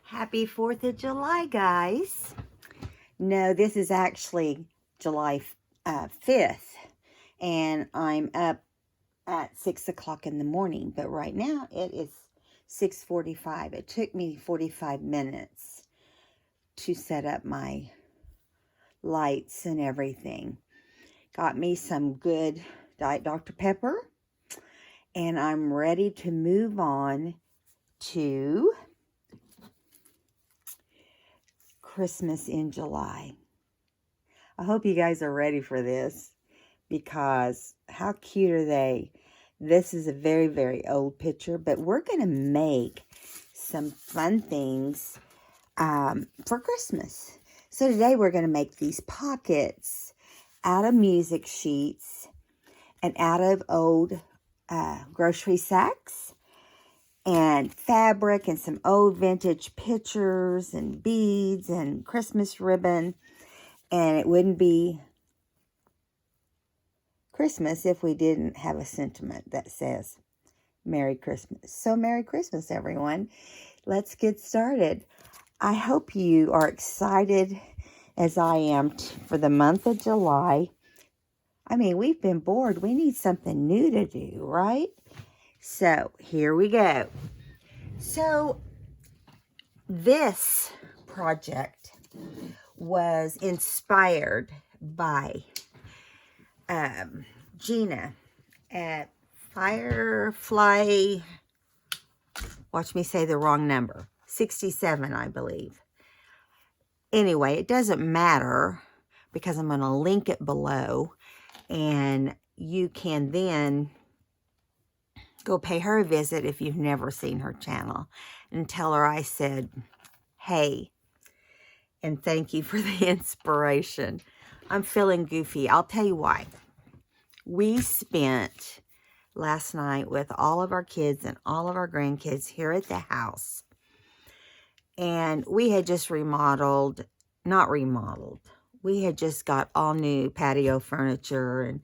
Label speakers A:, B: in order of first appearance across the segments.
A: Happy 4th of July, guys. No, this is actually July 5th, and I'm up at 6 o'clock in the morning, but right now it is 6:45. It took me 45 minutes to set up my lights and everything. Got me some good Diet Dr. Pepper, and I'm ready to move on to Christmas in July. I hope you guys are ready for this, because how cute are they? This is a very, very old picture, but we're going to make some fun things for Christmas. So today we're going to make these pockets out of music sheets and out of old grocery sacks and fabric and some old vintage pictures and beads and Christmas ribbon. And it wouldn't be Christmas if we didn't have a sentiment that says Merry Christmas. So Merry Christmas, everyone. Let's get started. I hope you are excited as I am for the month of July. I mean, we've been bored. We need something new to do, right? So here we go. So this project was inspired by Gina at Firefly, watch me say the wrong number, 67, I believe. Anyway, it doesn't matter because I'm going to link it below, and you can then go pay her a visit if you've never seen her channel and tell her I said, hey, and thank you for the inspiration. I'm feeling goofy. I'll tell you why. We spent last night with all of our kids and all of our grandkids here at the house. And we had just not remodeled. We had just got all new patio furniture, and,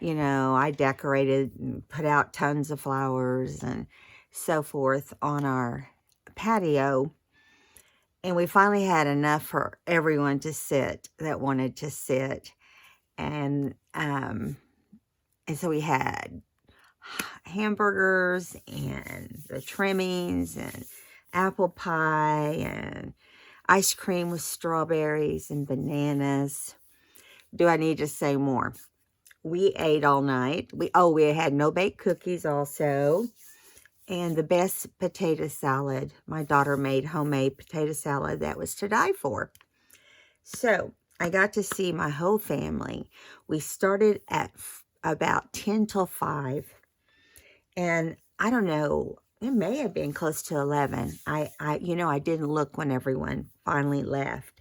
A: you know, I decorated and put out tons of flowers and so forth on our patio. And we finally had enough for everyone to sit that wanted to sit. And so we had hamburgers and the trimmings and apple pie and ice cream with strawberries and bananas. Do I need to say more? We ate all night. We had no-bake cookies also. And the best potato salad. My daughter made homemade potato salad that was to die for. So I got to see my whole family. We started at about 10 till 5. And I don't know, it may have been close to 11. I didn't look when everyone finally left.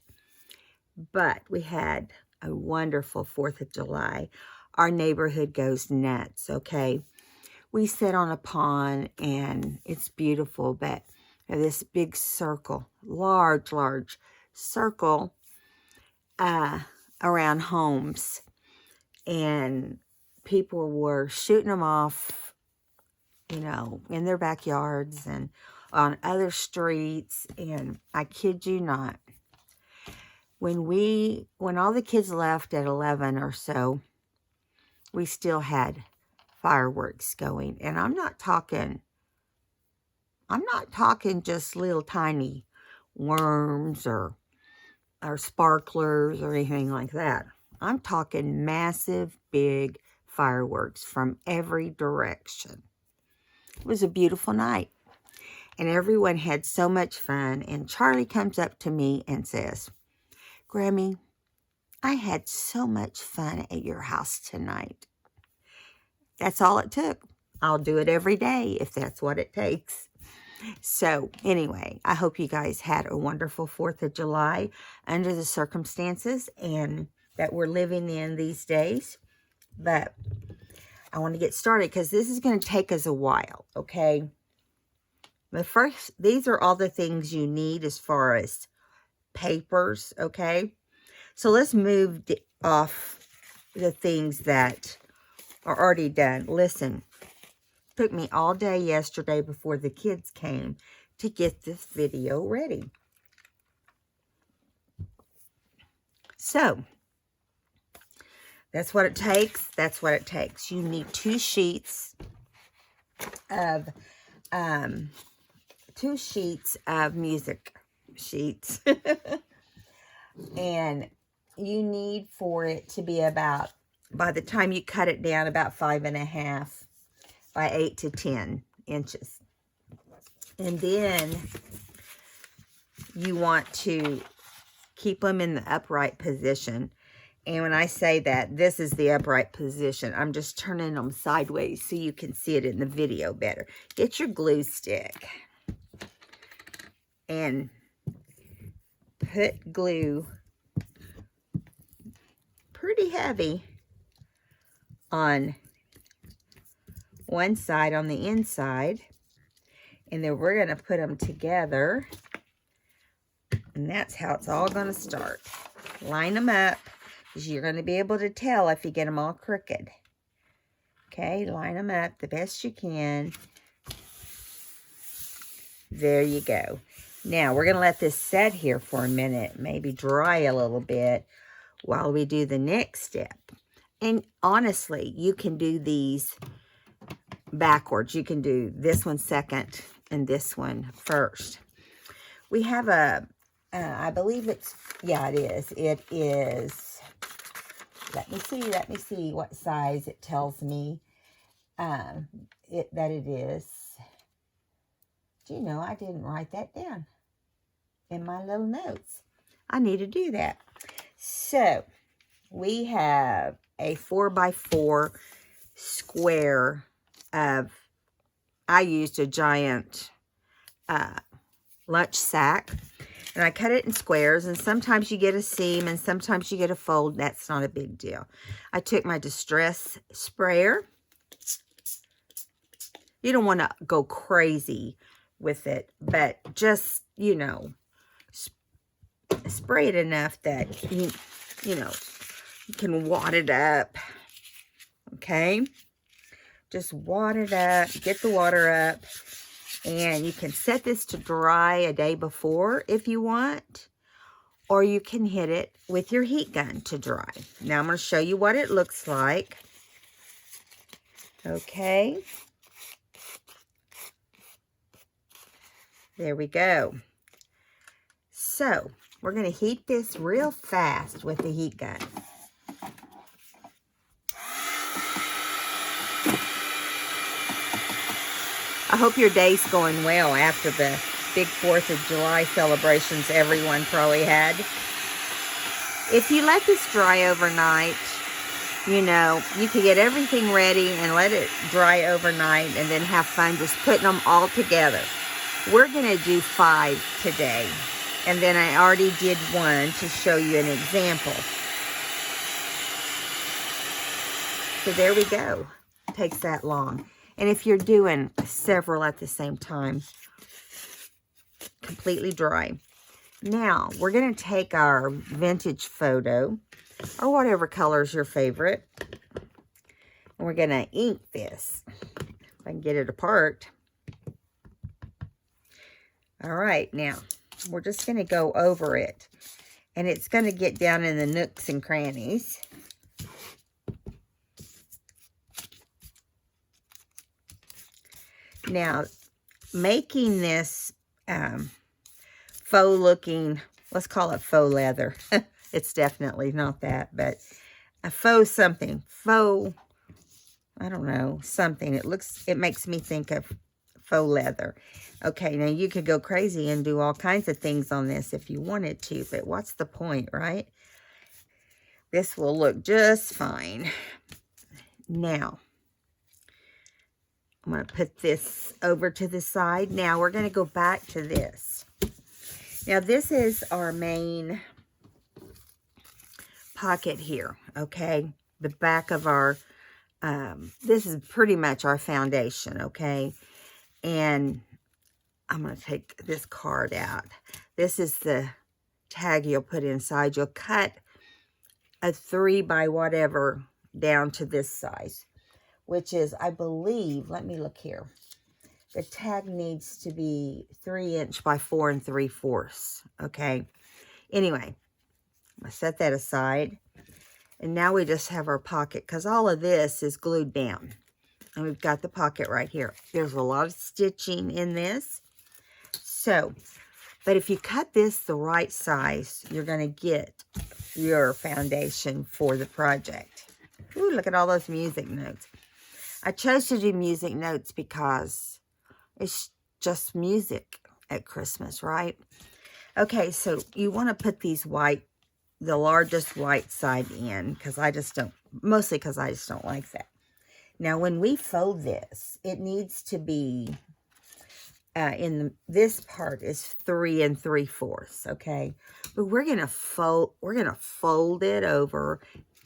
A: But we had a wonderful 4th of July. Our neighborhood goes nuts, okay? We sit on a pond, and it's beautiful, but this big circle, large circle around homes, and people were shooting them off, you know, in their backyards and on other streets. And I kid you not, when all the kids left at 11 or so, we still had fireworks going. And I'm not talking just little tiny worms or sparklers or anything like that. I'm talking massive, big fireworks from every direction. It was a beautiful night, and everyone had so much fun. And Charlie comes up to me and says, Grammy, I had so much fun at your house tonight. That's all it took. I'll do it every day if that's what it takes. So anyway, I hope you guys had a wonderful 4th of July under the circumstances and that we're living in these days. But I want to get started because this is going to take us a while, okay? But first, these are all the things you need as far as papers, okay? So let's move off the things that are already done. Listen, it took me all day yesterday before the kids came to get this video ready. So, that's what it takes. That's what it takes. You need 2 sheets of music sheets. And you need for it to be about, by the time you cut it down, about 5.5 by 8 to 10 inches. And then you want to keep them in the upright position. And when I say that, this is the upright position. I'm just turning them sideways so you can see it in the video better. Get your glue stick and put glue pretty heavy on one side, on the inside. And then we're going to put them together. And that's how it's all going to start. Line them up, because you're going to be able to tell if you get them all crooked. Okay, line them up the best you can. There you go. Now, we're going to let this set here for a minute, maybe dry a little bit while we do the next step. And honestly, you can do these backwards. You can do this one second and this one first. We have a, I believe it's, yeah, it is. It is, let me see what size it tells me that it is. Do you know, I didn't write that down in my little notes. I need to do that. So, we have a 4x4 square of, I used a giant lunch sack. And I cut it in squares, and sometimes you get a seam, and sometimes you get a fold. That's not a big deal. I took my distress sprayer. You don't want to go crazy with it, but just, you know, spray it enough that, you know, you can wad it up, okay? Just wad it up, get the water up. And you can set this to dry a day before if you want. Or you can hit it with your heat gun to dry. Now I'm going to show you what it looks like. Okay. There we go. So, we're going to heat this real fast with the heat gun. I hope your day's going well after the big 4th of July celebrations everyone probably had. If you let this dry overnight, you know, you can get everything ready and let it dry overnight and then have fun just putting them all together. We're going to do 5 today. And then I already did 1 to show you an example. So there we go. It takes that long. And if you're doing several at the same time, completely dry. Now, we're going to take our vintage photo, or whatever color is your favorite, and we're going to ink this. If I can get it apart. All right, now, we're just going to go over it. And it's going to get down in the nooks and crannies. Now, making this faux looking, let's call it faux leather. It's definitely not that, but a faux something. Faux, I don't know, something. It makes me think of faux leather. Okay, now you could go crazy and do all kinds of things on this if you wanted to, but what's the point, right? This will look just fine. Now, I'm going to put this over to the side. Now, we're going to go back to this. Now, this is our main pocket here, okay? The back of our, this is pretty much our foundation, okay? And I'm going to take this card out. This is the tag you'll put inside. You'll cut a 3 by whatever down to this size, which is, I believe, let me look here. the tag needs to be 3 inch by 4 3/4. Okay. Anyway, I'm going to set that aside. And now we just have our pocket, because all of this is glued down. And we've got the pocket right here. There's a lot of stitching in this. So, but if you cut this the right size, you're going to get your foundation for the project. Ooh, look at all those music notes. I chose to do music notes because it's just music at Christmas, right? Okay, so you want to put these white, the largest white side in, because I just don't, mostly because I just don't like that. Now, when we fold this, it needs to be, this part is 3 3/4, okay? But we're going to fold it over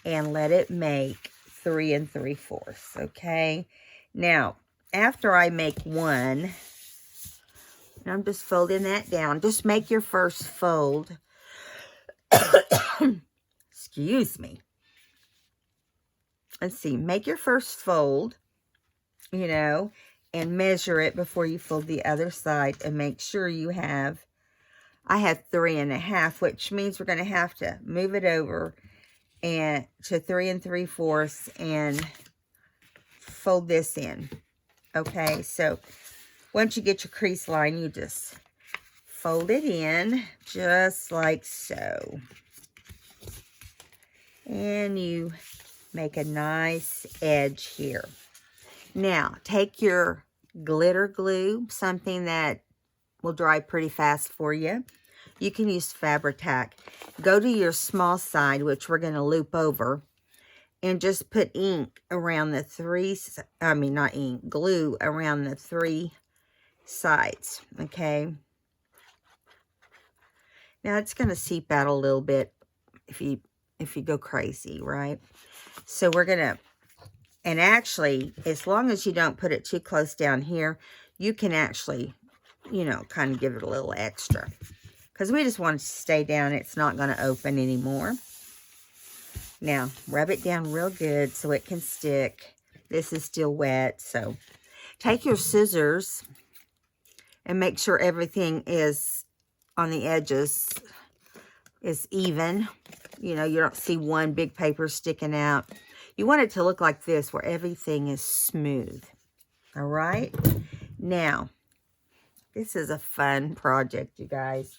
A: and let it make 3 3/4, okay? Now, after I make one, and I'm just folding that down. Just make your first fold. Excuse me. Let's see. Make your first fold, you know, and measure it before you fold the other side, and make sure you have, I have 3 1/2, which means we're going to have to move it over and to 3 3/4 and fold this in. Okay, so once you get your crease line, you just fold it in just like so. And you make a nice edge here. Now, take your glitter glue, something that will dry pretty fast for you. You can use Fabri-Tac. Go to your small side, which we're going to loop over, and just put ink around the glue around the 3 sides, okay? Now, it's going to seep out a little bit if you go crazy, right? So we're going to, and actually, as long as you don't put it too close down here, you can actually, you know, kind of give it a little extra. Because we just want it to stay down. It's not going to open anymore. Now, rub it down real good so it can stick. This is still wet, so take your scissors and make sure everything is on the edges is even. You know, you don't see one big paper sticking out. You want it to look like this, where everything is smooth. All right? Now, this is a fun project, you guys.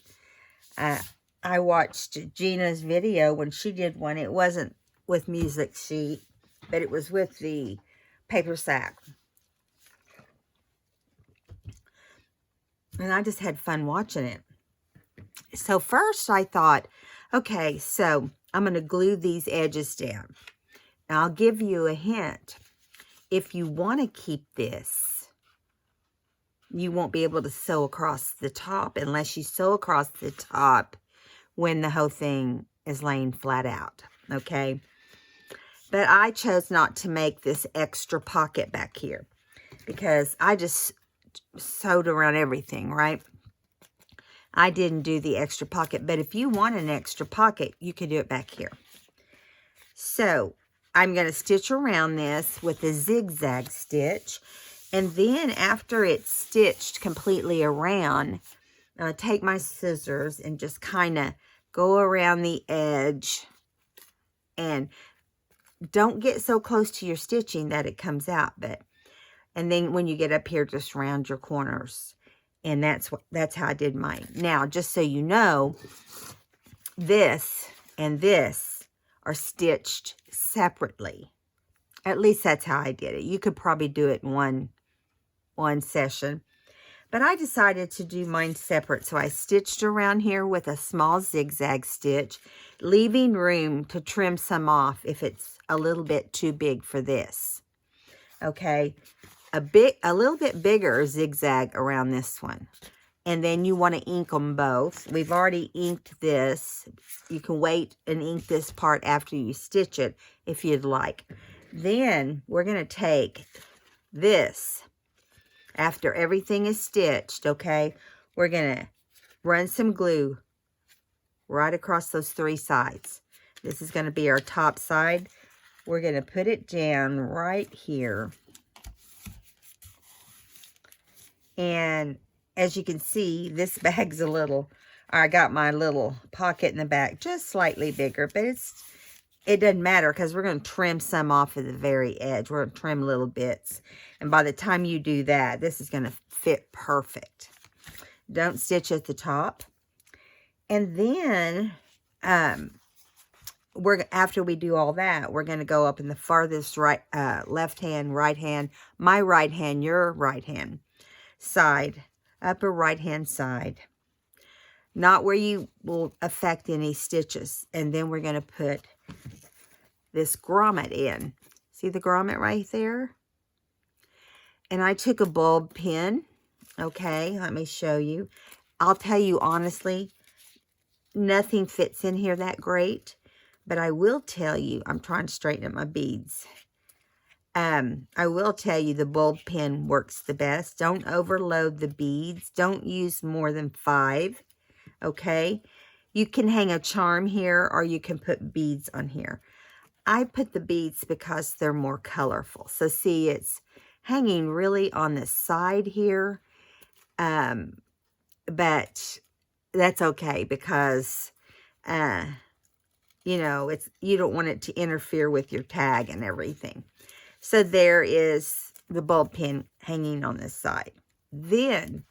A: I watched Gina's video when she did one. It wasn't with music sheet, but it was with the paper sack. And I just had fun watching it. So first I thought, okay, so I'm going to glue these edges down. Now I'll give you a hint. If you want to keep this, you won't be able to sew across the top unless you sew across the top when the whole thing is laying flat out, okay? But I chose not to make this extra pocket back here because I just sewed around everything, right? I didn't do the extra pocket, but if you want an extra pocket, you can do it back here. So I'm going to stitch around this with a zigzag stitch, and then after it's stitched completely around, take my scissors and just kind of go around the edge, and don't get so close to your stitching that it comes out, and then when you get up here, just round your corners. And that's how I did mine. Now, just so you know, this and this are stitched separately. At least that's how I did it. You could probably do it in one session. But I decided to do mine separate. So I stitched around here with a small zigzag stitch, leaving room to trim some off if it's a little bit too big for this. Okay. A little bit bigger zigzag around this one. And then you want to ink them both. We've already inked this. You can wait and ink this part after you stitch it if you'd like. Then we're going to take this after everything is stitched, okay? We're going to run some glue right across those 3 sides. This is going to be our top side. We're going to put it down right here. And as you can see, this bag's a little, I got my little pocket in the back just slightly bigger, but it doesn't matter because we're going to trim some off of the very edge. We're going to trim little bits. And by the time you do that, this is going to fit perfect. Don't stitch at the top. And then, after we do all that, we're going to go up in the farthest left hand, right hand, my right hand, your right hand side, upper right hand side. Not where you will affect any stitches. And then we're going to put this grommet in. See the grommet right there? And I took a bulb pin. Okay, let me show you. I'll tell you honestly, nothing fits in here that great. But I will tell you, I'm trying to straighten up my beads. I will tell you the bulb pin works the best. Don't overload the beads. Don't use more than 5. Okay? You can hang a charm here or you can put beads on here. I put the beads because they're more colorful. So see, it's hanging really on the side here. But that's okay because, you know, you don't want it to interfere with your tag and everything. So there is the bulb pin hanging on this side. Then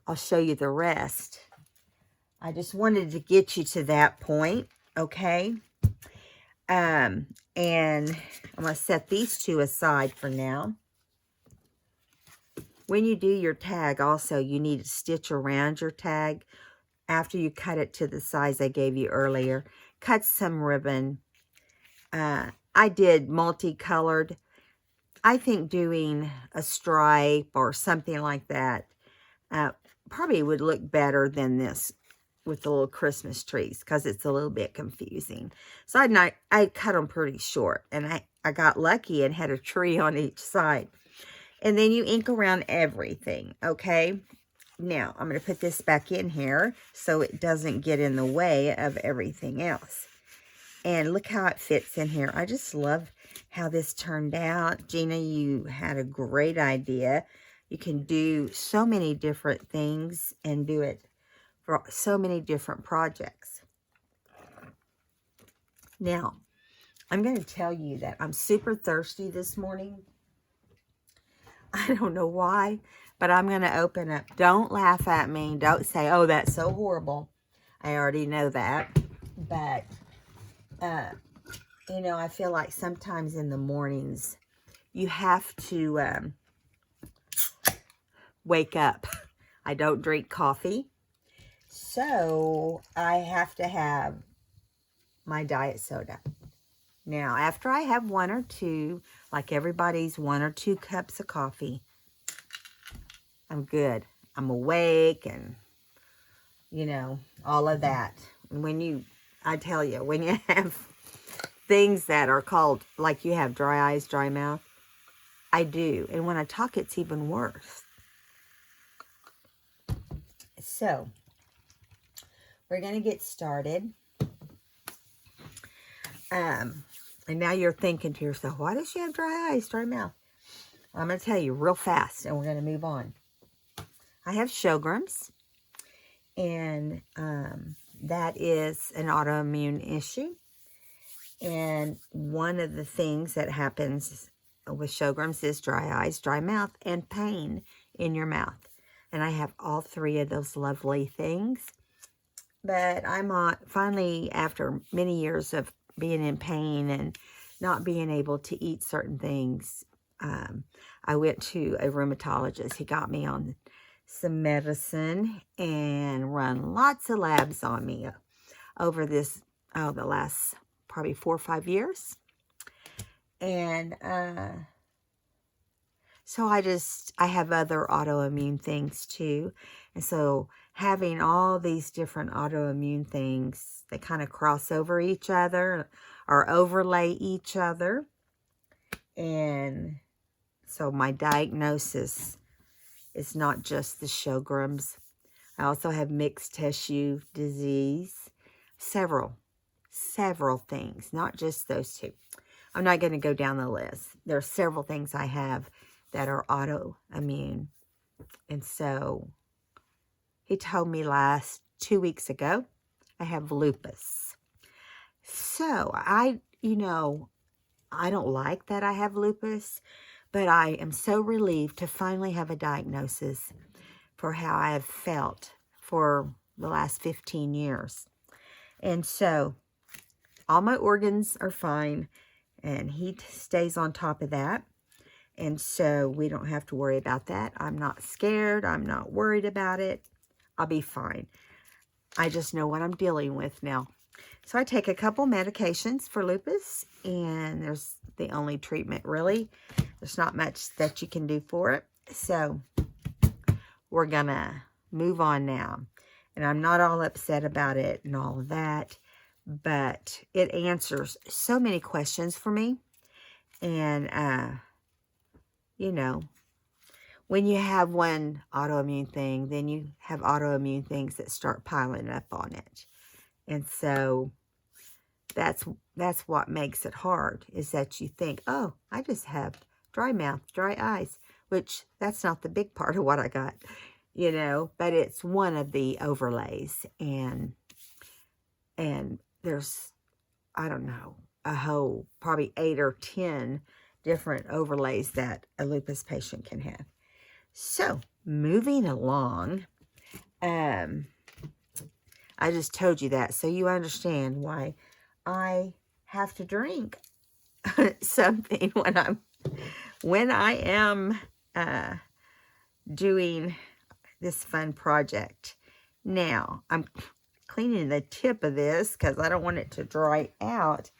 A: I'll show you the rest. I just wanted to get you to that point, okay? And I'm going to set these two aside for now. When you do your tag also, you need to stitch around your tag after you cut it to the size I gave you earlier. Cut some ribbon. I did multicolored. I think doing a stripe or something like that probably would look better than this with the little Christmas trees because it's a little bit confusing. So I cut them pretty short, and I got lucky and had a tree on each side. And then you ink around everything, okay? Now, I'm going to put this back in here so it doesn't get in the way of everything else. And look how it fits in here. I just love how this turned out. Gina, you had a great idea. You can do so many different things and do it for so many different projects. Now, I'm going to tell you that I'm super thirsty this morning. I don't know why, but I'm going to open up. Don't laugh at me. Don't say, oh, that's so horrible. I already know that. But, you know, I feel like sometimes in the mornings, you have to wake up. I don't drink coffee. So, I have to have my diet soda. Now, after I have 1 or 2, like everybody's 1 or 2 cups of coffee, I'm good. I'm awake and, you know, all of that. And I tell you, when you have things that are called, like you have dry eyes, dry mouth, I do. And when I talk, it's even worse. So, we're going to get started. And now you're thinking to yourself, why does she have dry eyes, dry mouth? I'm going to tell you real fast, and we're going to move on. I have Sjogren's, and that is an autoimmune issue. And one of the things that happens with Sjogren's is dry eyes, dry mouth, and pain in your mouth. And I have all 3 of those lovely things. But I'm finally, after many years of being in pain and not being able to eat certain things, I went to a rheumatologist. He got me on some medicine and run lots of labs on me over the last probably 4 or 5 years. And so I have other autoimmune things too. And so having all these different autoimmune things, they kind of cross over each other or overlay each other. And so my diagnosis is not just the Sjogren's. I also have mixed tissue disease. Several things, not just those 2. I'm not going to go down the list. There are several things I have that are autoimmune. And so he told me 2 weeks ago, I have lupus. So you know, I don't like that I have lupus, but I am so relieved to finally have a diagnosis for how I have felt for the last 15 years. And so all my organs are fine, and he stays on top of that. And so we don't have to worry about that. I'm not scared. I'm not worried about it. I'll be fine. I just know what I'm dealing with now. So I take a couple medications for lupus, and there's the only treatment really. There's not much that you can do for it. So we're gonna move on now. And I'm not all upset about it and all of that, but it answers so many questions for me. And, you know, when you have one autoimmune thing, then you have autoimmune things that start piling up on it. And so that's what makes it hard, is that you think, oh, I just have dry mouth, dry eyes, which that's not the big part of what I got, you know, but it's one of the overlays. And there's, I don't know, a whole probably 8 or 10 different overlays that a lupus patient can have. So moving along, I just told you that so you understand why I have to drink something when I am doing this fun project. Now, I'm cleaning the tip of this because I don't want it to dry out.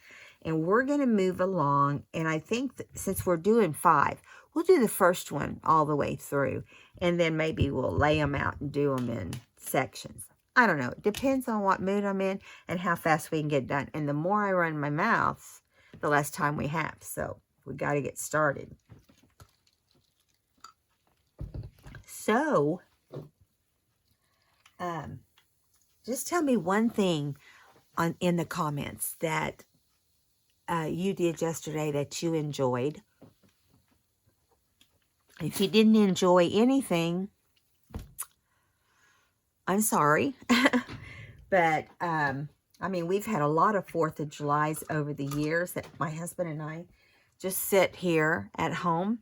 A: And we're going to move along. And I think that since we're doing 5, we'll do the first one all the way through. And then maybe we'll lay them out and do them in sections. I don't know. It depends on what mood I'm in and how fast we can get done. And the more I run my mouth, the less time we have. So we got to get started. So, just tell me one thing in the comments that you did yesterday that you enjoyed. If you didn't enjoy anything, I'm sorry. But, I mean, we've had a lot of 4th of Julys over the years that my husband and I just sit here at home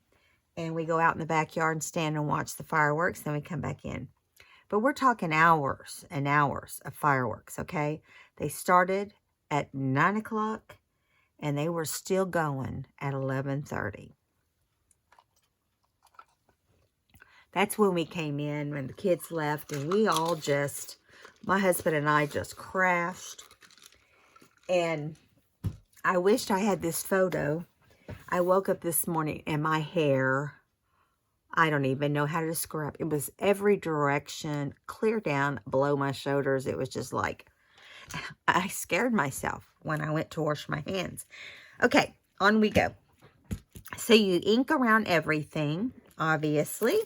A: and we go out in the backyard and stand and watch the fireworks. Then we come back in. But we're talking hours and hours of fireworks, okay? They started at 9 o'clock and they were still going at 11:30. That's when we came in, when the kids left, and we all just, my husband and I just crashed. And I wished I had this photo. I woke up this morning and my hair, I don't even know how to describe it. It was every direction, clear down below my shoulders. It was just like, I scared myself when I went to wash my hands. Okay, on we go. So you ink around everything, obviously.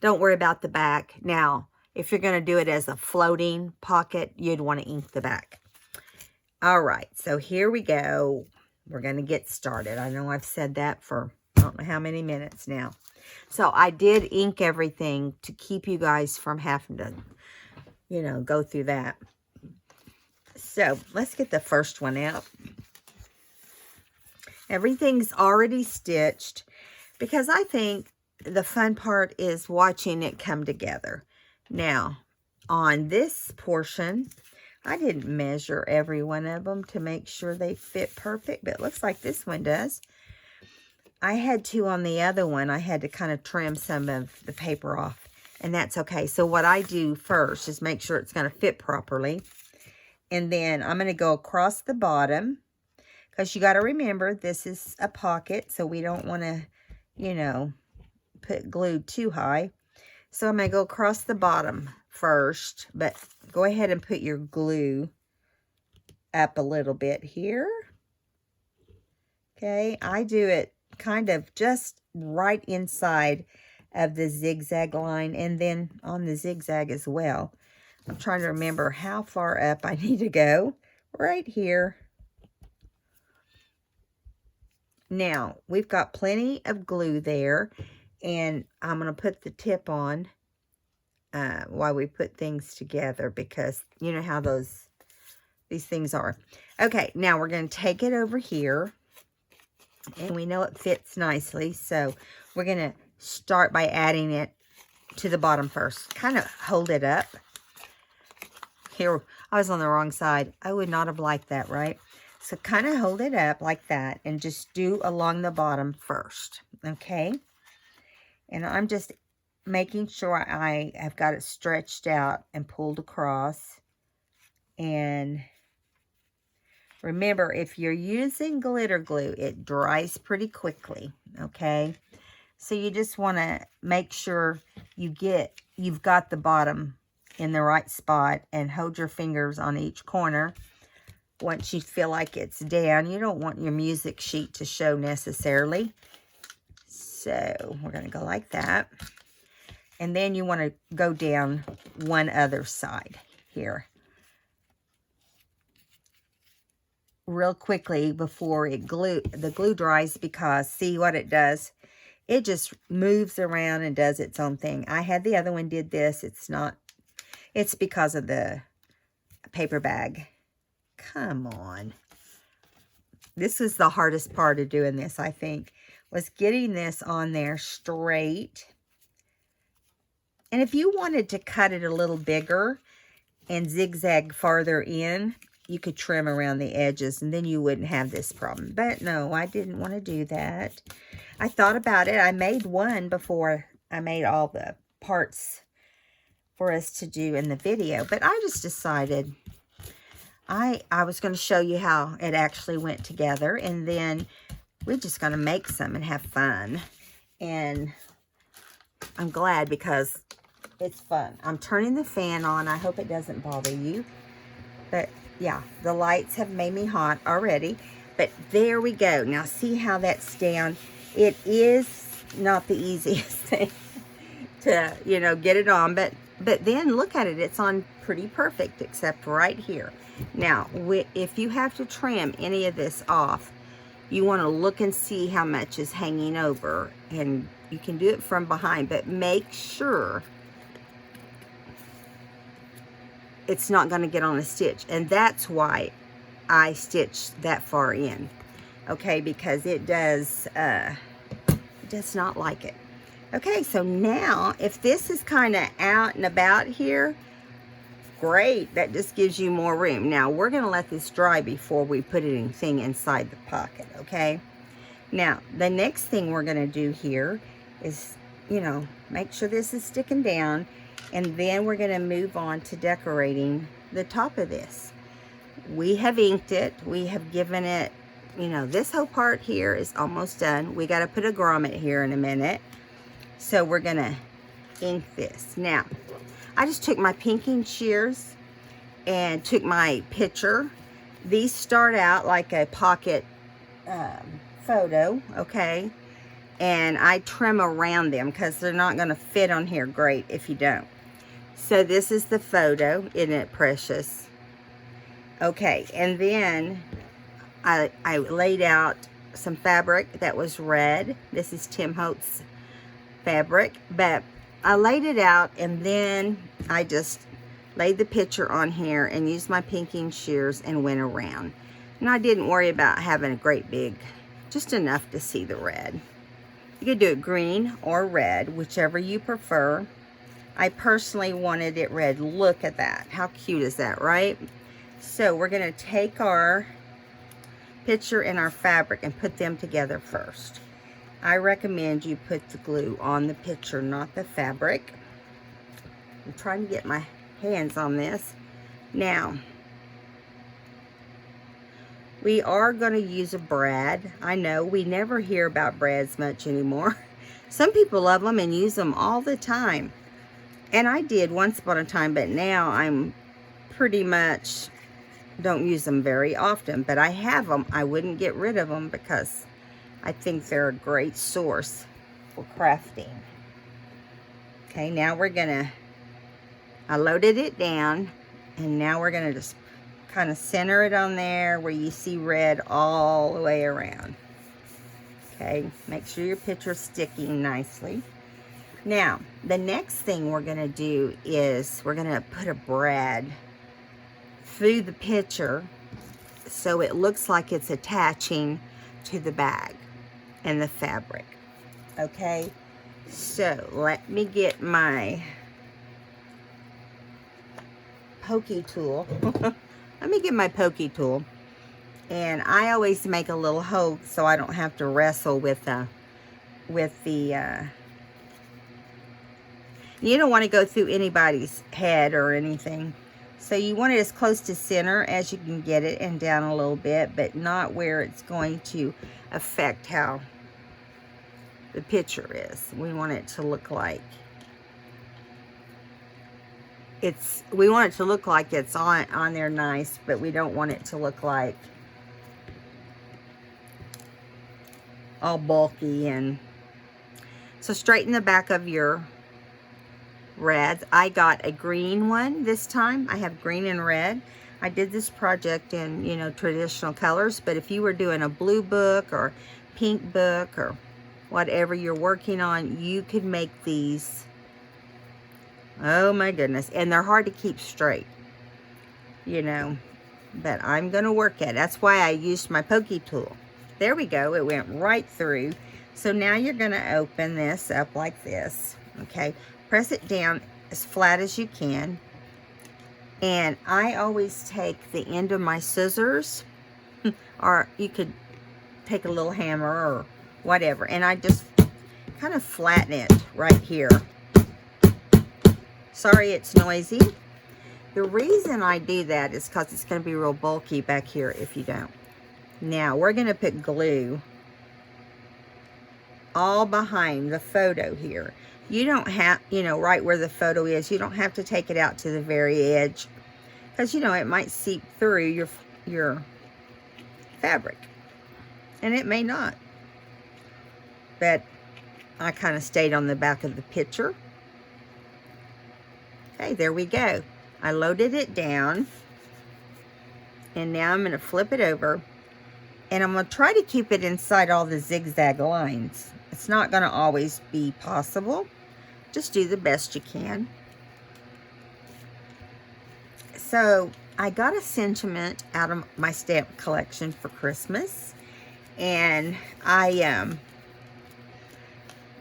A: Don't worry about the back. Now, if you're going to do it as a floating pocket, you'd want to ink the back. All right, so here we go. We're going to get started. I know I've said that for I don't know how many minutes now. So I did ink everything to keep you guys from having to, you know, go through that. So let's get the first one out. Everything's already stitched because I think the fun part is watching it come together. Now, on this portion, I didn't measure every one of them to make sure they fit perfect, but it looks like this one does. I had to on the other one. I had to kind of trim some of the paper off, and that's okay. So what I do first is make sure it's going to fit properly. And then I'm going to go across the bottom because you got to remember this is a pocket, so we don't want to, you know, put glue too high. So I'm going to go across the bottom first, but go ahead and put your glue up a little bit here. Okay, I do it kind of just right inside of the zigzag line and then on the zigzag as well. I'm trying to remember how far up I need to go. Right here. Now, we've got plenty of glue there. And I'm going to put the tip on while we put things together, because you know how these things are. Okay, now we're going to take it over here, and we know it fits nicely, so we're going to start by adding it to the bottom first. Kind of hold it up. Here, I was on the wrong side. I would not have liked that, right? So kind of hold it up like that and just do along the bottom first, okay? And I'm just making sure I have got it stretched out and pulled across. And remember, if you're using glitter glue, it dries pretty quickly, okay? So you just want to make sure you've got the bottom in the right spot, and hold your fingers on each corner. Once you feel like it's down, you don't want your music sheet to show necessarily. So we're going to go like that. And then you want to go down one other side here real quickly before the glue dries, because see what it does? It just moves around and does its own thing. I had the other one did this. It's because of the paper bag. Come on. This is the hardest part of doing this, I think, was getting this on there straight. And if you wanted to cut it a little bigger and zigzag farther in, you could trim around the edges, and then you wouldn't have this problem. But no, I didn't want to do that. I thought about it. I made one before I made all the parts for us to do in the video. But I just decided I was going to show you how it actually went together. And then we're just going to make some and have fun. And I'm glad because it's fun. I'm turning the fan on. I hope it doesn't bother you. But yeah, the lights have made me hot already. But there we go. Now see how that's down. It is not the easiest thing to, you know, get it on. But then look at it. It's on pretty perfect, except right here. Now, if you have to trim any of this off, you want to look and see how much is hanging over. And you can do it from behind, but make sure it's not going to get on a stitch. And that's why I stitched that far in. Okay, because it does not like it. Okay, so now if this is kind of out and about here, great. That just gives you more room. Now we're going to let this dry before we put anything inside the pocket, okay? Now, the next thing we're going to do here is, you know, make sure this is sticking down, and then we're going to move on to decorating the top of this. We have inked it. We have given it, you know, this whole part here is almost done. We got to put a grommet here in a minute. So we're going to ink this. Now, I just took my pinking shears and took my picture. These start out like a pocket photo, okay? And I trim around them because they're not going to fit on here great if you don't. So this is the photo. Isn't it precious? Okay, and then I laid out some fabric that was red. This is Tim Holtz fabric, but I laid it out, and then I just laid the picture on here and used my pinking shears and went around. And I didn't worry about having a great big, just enough to see the red. You could do it green or red, whichever you prefer. I personally wanted it red. Look at that. How cute is that, right? So we're going to take our picture and our fabric and put them together first. I recommend you put the glue on the picture, not the fabric. I'm trying to get my hands on this. Now, we are going to use a brad. I know we never hear about brads much anymore. Some people love them and use them all the time. And I did once upon a time, but now I'm pretty much don't use them very often. But I have them. I wouldn't get rid of them because I think they're a great source for crafting. Okay, now we're gonna, I loaded it down, and now we're gonna just kind of center it on there where you see red all the way around. Okay, make sure your picture's sticking nicely. Now, the next thing we're gonna do is we're gonna put a brad through the picture so it looks like it's attaching to the bag and the fabric. Okay, so let me get my pokey tool. Let me get my pokey tool. And I always make a little hole so I don't have to wrestle with the you don't want to go through anybody's head or anything. So you want it as close to center as you can get it and down a little bit, but not where it's going to affect how the picture is. We want it to look like it's on there nice, but we don't want it to look like all bulky. And so straighten the back of your reds. I got a green one this time. I have green and red. I did this project in, you know, traditional colors, but if you were doing a blue book or pink book or whatever you're working on, you could make these. Oh my goodness. And they're hard to keep straight, you know, but I'm going to work at it. That's why I used my pokey tool. There we go. It went right through. So now you're going to open this up like this. Okay. Press it down as flat as you can. And I always take the end of my scissors, or you could take a little hammer or whatever, and I just kind of flatten it right here. Sorry it's noisy. The reason I do that is because it's going to be real bulky back here if you don't. Now we're going to put glue all behind the photo here. You don't have, you know, right where the photo is, you don't have to take it out to the very edge, because, you know, it might seep through your fabric, and it may not. But I kind of stayed on the back of the picture. Okay, there we go. I loaded it down, and now I'm going to flip it over, and I'm going to try to keep it inside all the zigzag lines. It's not going to always be possible. Just do the best you can. So I got a sentiment out of my stamp collection for Christmas, and I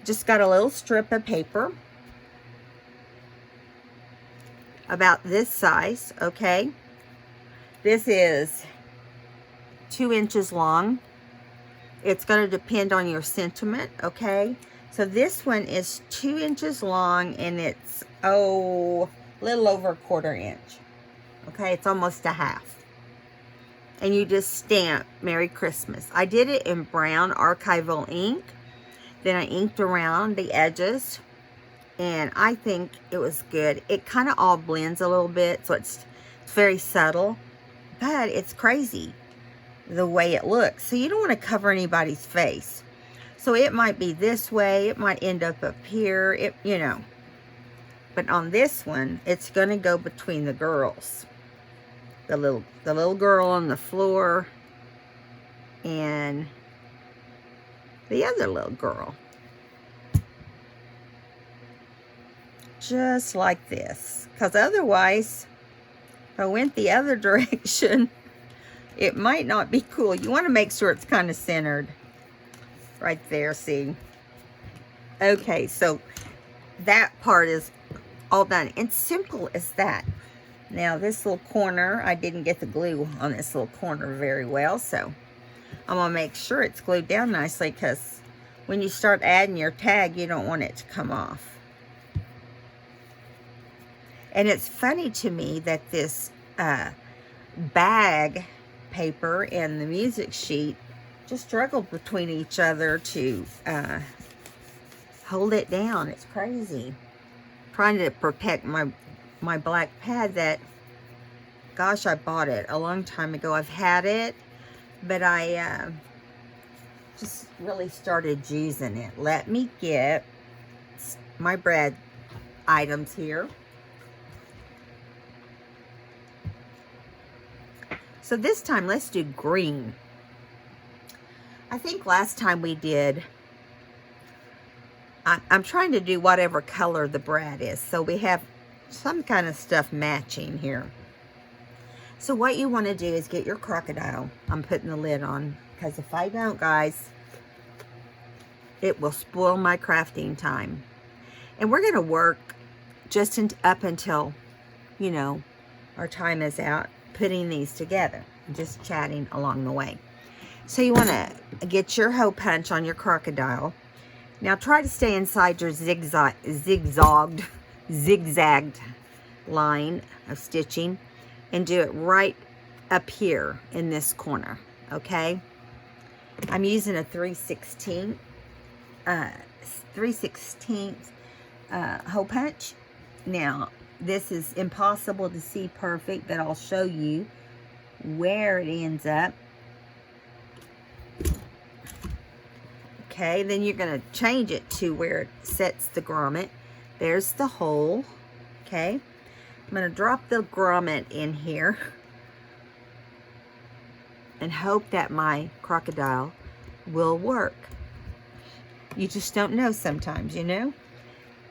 A: just got a little strip of paper about this size. Okay, this is 2 inches long. It's going to depend on your sentiment. Okay, so this one is 2 inches long, and it's a little over 1/4 inch. Okay, it's almost a half. And you just stamp Merry Christmas. I did it in brown archival ink. Then I inked around the edges, and I think it was good. It kind of all blends a little bit, so it's very subtle, but it's crazy the way it looks. So you don't want to cover anybody's face. So it might be this way, it might end up here, you know. But on this one, it's going to go between the girls. The little girl on the floor and the other little girl. Just like this. Because otherwise, if I went the other direction, it might not be cool. You want to make sure it's kind of centered. Right there, see? Okay, so that part is all done. It's simple as that. Now this little corner, I didn't get the glue on this little corner very well, so I'm going to make sure it's glued down nicely, because when you start adding your tag, you don't want it to come off. And it's funny to me that this bag paper and the music sheet just struggled between each other to hold it down. It's crazy. Trying to protect my black pad that, gosh, I bought it a long time ago. I've had it, but I just really started using it. Let me get my brad items here. So this time, let's do green. I think last time we did, I'm trying to do whatever color the brad is. So we have some kind of stuff matching here. So what you want to do is get your crocodile. I'm putting the lid on because if I don't, guys, it will spoil my crafting time. And we're going to work just up until, you know, our time is out, putting these together, just chatting along the way. So you want to get your hole punch on your crocodile. Now try to stay inside your zigzagged line of stitching and do it right up here in this corner, okay? I'm using a 3/16 hole punch. Now, this is impossible to see perfect, but I'll show you where it ends up. Okay, then you're going to change it to where it sets the grommet. There's the hole. Okay, I'm going to drop the grommet in here and hope that my crocodile will work. You just don't know sometimes, you know.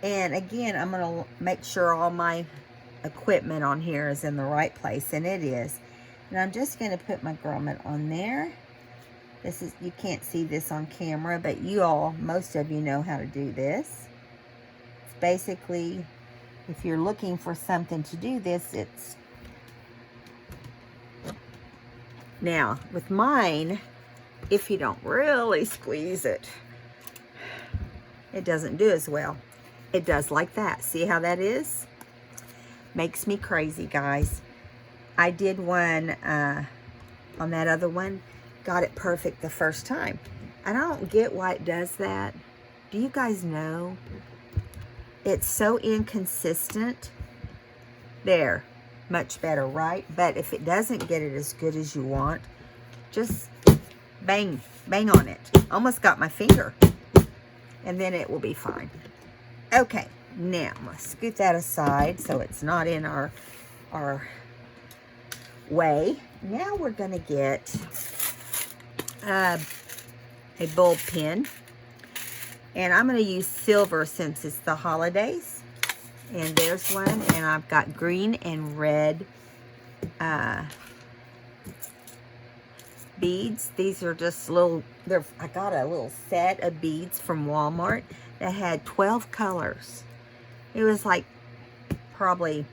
A: And again, I'm going to make sure all my equipment on here is in the right place, and it is. And I'm just going to put my grommet on there. This is, you can't see this on camera, but you all, most of you know how to do this. It's basically, if you're looking for something to do this, it's... Now, with mine, if you don't really squeeze it, it doesn't do as well. It does like that. See how that is? Makes me crazy, guys. I did one on that other one. Got it perfect the first time. And I don't get why it does that. Do you guys know? It's so inconsistent. There. Much better, right? But if it doesn't get it as good as you want, just bang, bang on it. Almost got my finger. And then it will be fine. Okay, now I'm going to scoot that aside so it's not in our way. Now we're going to get a bulb pin. And I'm going to use silver since it's the holidays. And there's one. And I've got green and red beads. These are just little, I got a little set of beads from Walmart that had 12 colors. It was like probably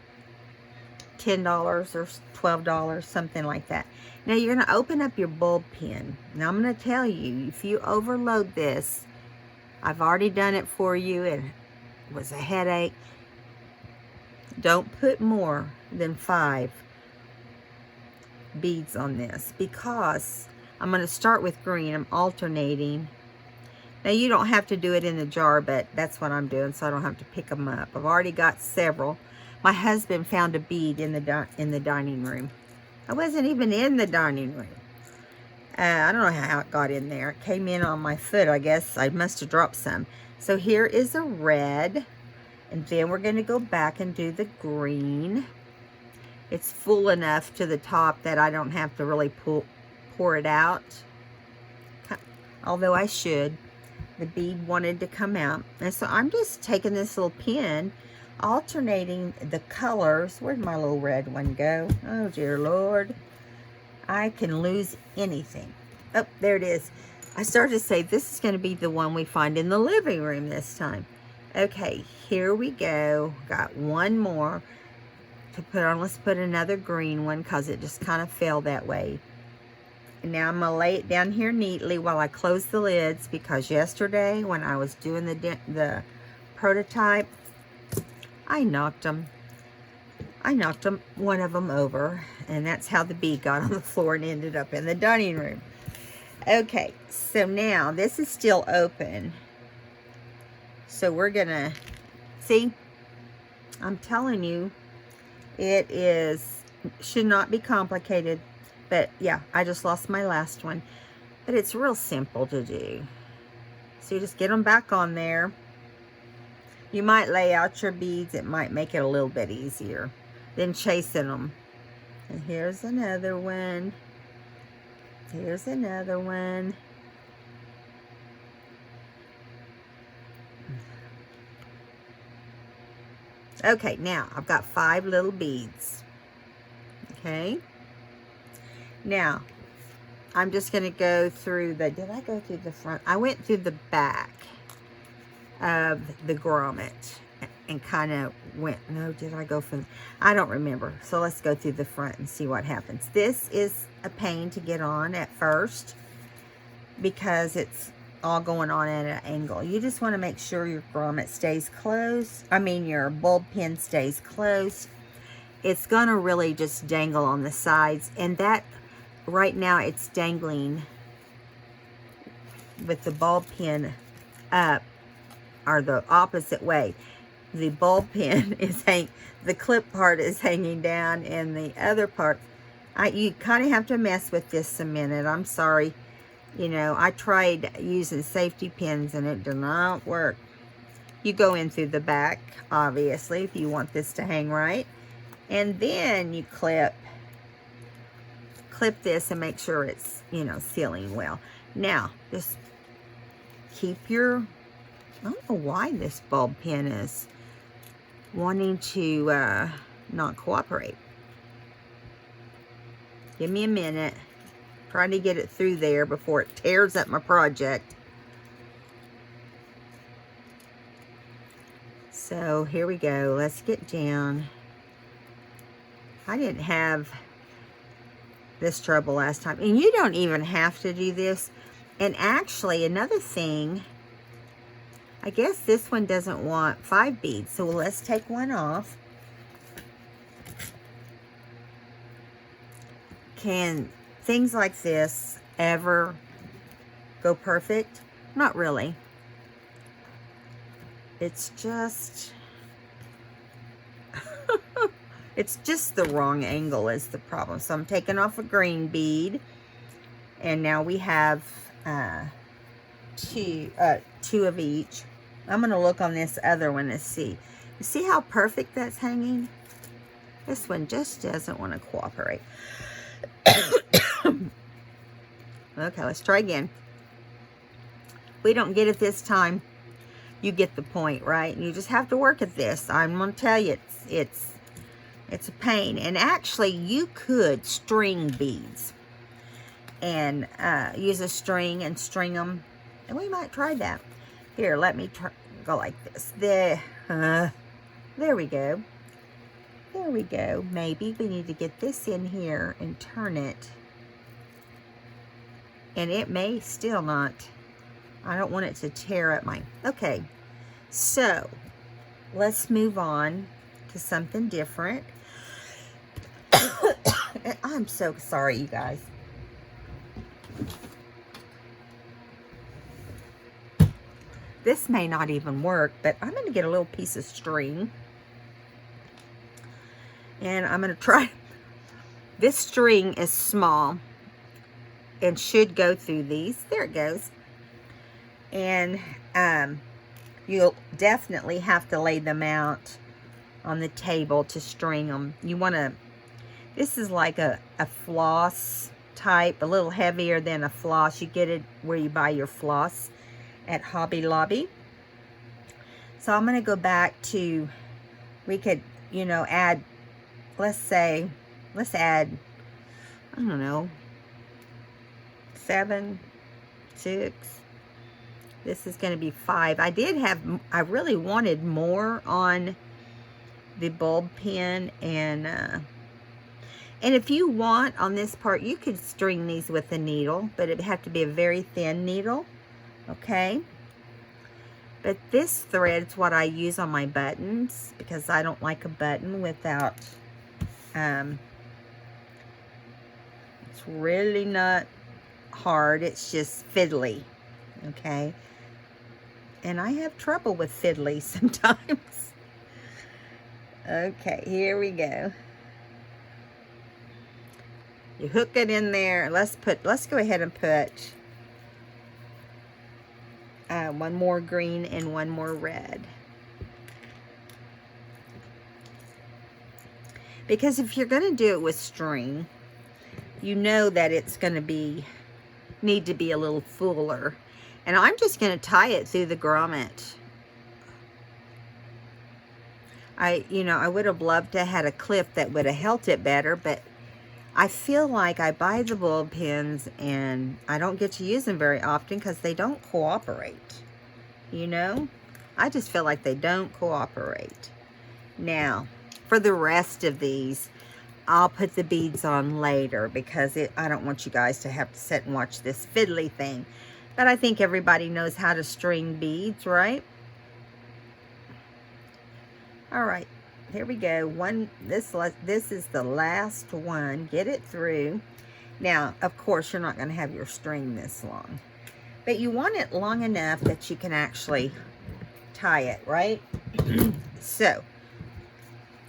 A: $10 or $12, something like that. Now you're going to open up your bulb pin. Now I'm going to tell you, if you overload this, I've already done it for you. It was a headache. Don't put more than 5 beads on this, because I'm going to start with green. I'm alternating. Now you don't have to do it in the jar, but that's what I'm doing, so I don't have to pick them up. I've already got several. My husband found a bead in the dining room. I wasn't even in the dining room. I don't know how it got in there. It came in on my foot, I guess. I must have dropped some. So here is a red, and then we're going to go back and do the green. It's full enough to the top that I don't have to really pour it out, although I should. The bead wanted to come out, and so I'm just taking this little pin, alternating the colors. Where'd my little red one go? Oh dear Lord, I can lose anything. Oh, there it is. I started to say this is going to be the one we find in the living room this time. Okay, here we go. Got one more to put on. Let's put another green one because it just kind of fell that way. And now I'm going to lay it down here neatly while I close the lids, because yesterday when I was doing the prototype, I knocked one of them over, and that's how the bead got on the floor and ended up in the dining room. Okay, so now this is still open. So we're going to, see, I'm telling you, it should not be complicated. But yeah, I just lost my last one. But it's real simple to do. So you just get them back on there. You might lay out your beads. It might make it a little bit easier than chasing them. And here's another one. Here's another one. Okay, now I've got 5 little beads. Okay. Now, I'm just going to go through the, did I go through the front? I went through the back of the grommet and kind of went, no, did I go from, I don't remember. So let's go through the front and see what happens. This is a pain to get on at first because it's all going on at an angle. You just want to make sure your grommet stays closed. I mean, your bulb pin stays closed. It's going to really just dangle on the sides. And that, right now, it's dangling with the bulb pin up, or the opposite way. The bulb pin is the clip part is hanging down, and the other part, you kind of have to mess with this a minute. I'm sorry. You know, I tried using safety pins and it did not work. You go in through the back, obviously, if you want this to hang right. And then you clip this and make sure it's, you know, sealing well. Now, just keep your, I don't know why this bulb pin is wanting to not cooperate. Give me a minute. Trying to get it through there before it tears up my project. So here we go. Let's get down. I didn't have this trouble last time. And you don't even have to do this. And actually, another thing, I guess this one doesn't want 5 beads. So let's take one off. Can things like this ever go perfect? Not really. It's just it's just the wrong angle is the problem. So I'm taking off a green bead, and now we have two of each. I'm going to look on this other one and see. You see how perfect that's hanging? This one just doesn't want to cooperate. Okay, let's try again. We don't get it this time. You get the point, right? You just have to work at this. I'm going to tell you, it's a pain. And actually, you could string beads and use a string and string them. And we might try that. Here, let me go like this. There we go. There we go. Maybe we need to get this in here and turn it. And it may still not. I don't want it to tear up my... Okay. So, let's move on to something different. I'm so sorry, you guys. This may not even work, but I'm going to get a little piece of string. And I'm going to try. This string is small and should go through these. There it goes. And you'll definitely have to lay them out on the table to string them. You want to, this is like a floss type, a little heavier than a floss. You get it where you buy your floss at Hobby Lobby. So I'm going to go back to, we could, you know, add, let's add, I don't know, 7, 6. This is going to be 5. I really wanted more on the bulb pin, and if you want on this part, you could string these with a needle, but it'd have to be a very thin needle, okay? But this thread's what I use on my buttons, because I don't like a button without, it's really not hard, it's just fiddly, okay? And I have trouble with fiddly sometimes. Okay, here we go. You hook it in there. Let's go ahead and put one more green and one more red. Because if you're going to do it with string, you know that it's going to need to be a little fuller. And I'm just going to tie it through the grommet. I would have loved to have had a clip that would have held it better, but I feel like I buy the bulb pins and I don't get to use them very often because they don't cooperate. You know? I just feel like they don't cooperate. Now, for the rest of these, I'll put the beads on later because I don't want you guys to have to sit and watch this fiddly thing. But I think everybody knows how to string beads, right? All right, here we go. This is the last one. Get it through. Now, of course, you're not going to have your string this long, but you want it long enough that you can actually tie it, right? So,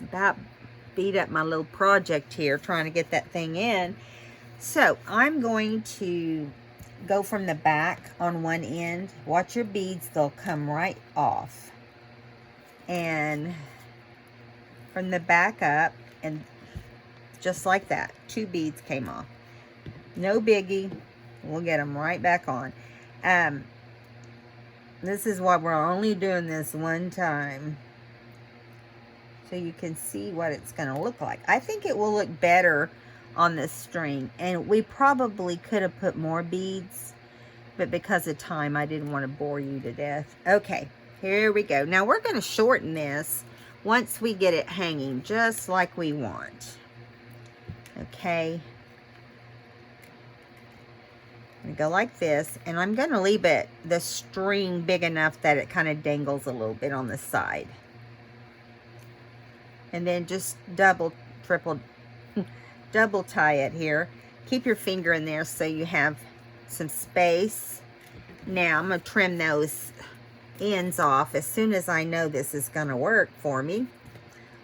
A: about beat up my little project here trying to get that thing in. So, I'm going to go from the back on one end. Watch your beads, they'll come right off. And from the back up, and just like that, 2 beads came off. No biggie. We'll get them right back on. This is why we're only doing this one time, so you can see what it's going to look like. I think it will look better on this string, and we probably could have put more beads, but because of time, I didn't want to bore you to death. Okay, here we go. Now we're going to shorten this once we get it hanging just like we want. Okay. I'm going to go like this, and I'm going to leave the string big enough that it kind of dangles a little bit on the side. And then just double tie it here. Keep your finger in there so you have some space. Now I'm going to trim those ends off as soon as I know this is going to work for me.